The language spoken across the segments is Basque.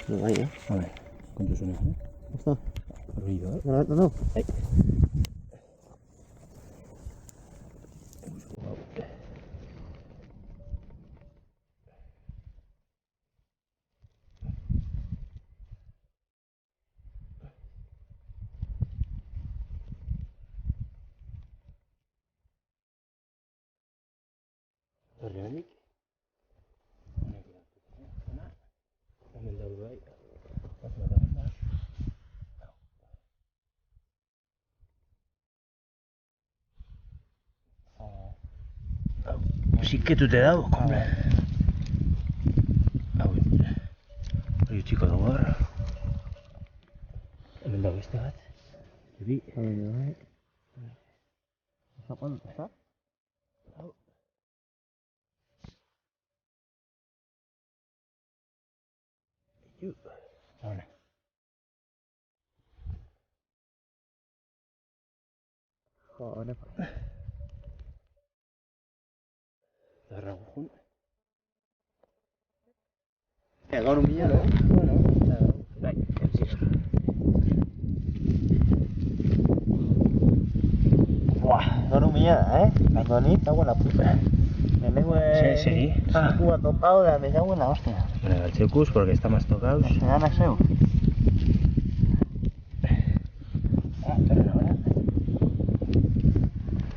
Được vậy á. Rồi, con chuột này. Sao? Rồi đó. Nó. Đấy. Organic. Mình đầu vậy. Sí que tú te das, hombre. Io ci cosa guarda. Mình đầu cái hết. Jadi, Rồi. Sắp ăn sắp. đâu này. Khó đấy. Là rau hun. Kẻ con đúng nhá. Đây, em xin. Wah, con đúng nhá. Anh con ít tao có lập. Me güey. Sí. Cuba topado de la mesa buena hostia. Bueno, el circus porque está más tocado. Se gana seu. Pero no, ahora.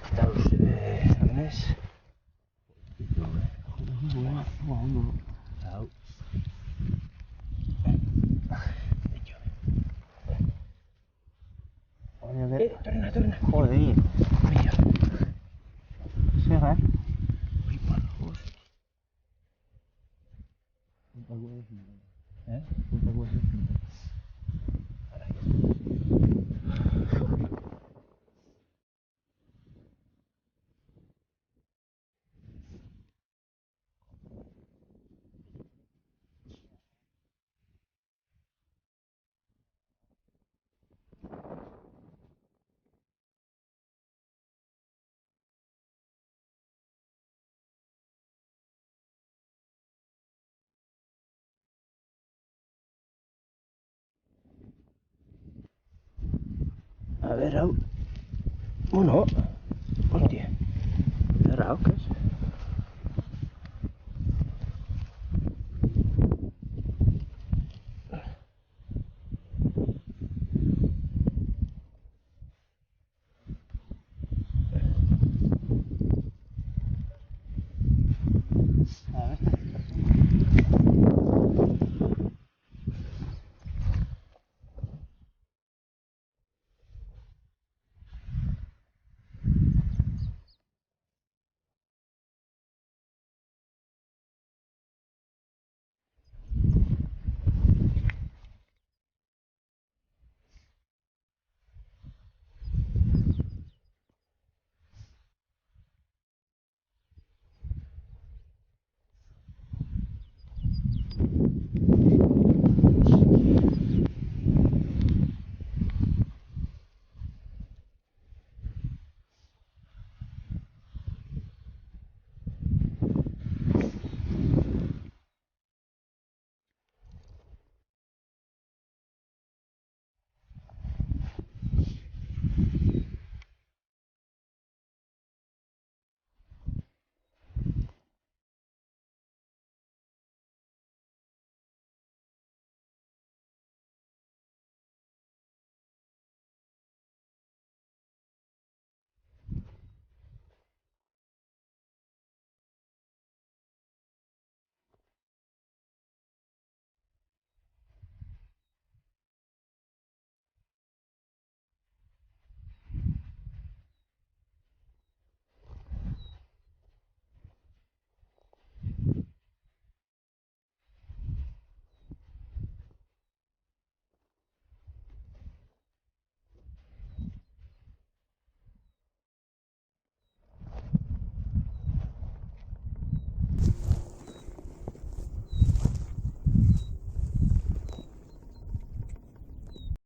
Estamos, ¿sabes? Au. Torna. Joder. Mira. Sí, Uy, palos. ¿Eh? A ver, au. Uno. Hostia. ¿Qué raucas?